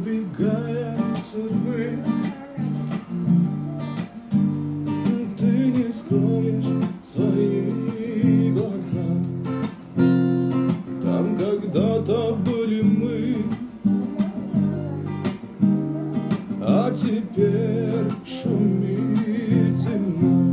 убегая от судьбы. Ты не скроешь свои глаза. Там когда-то были мы, а теперь шумит зима.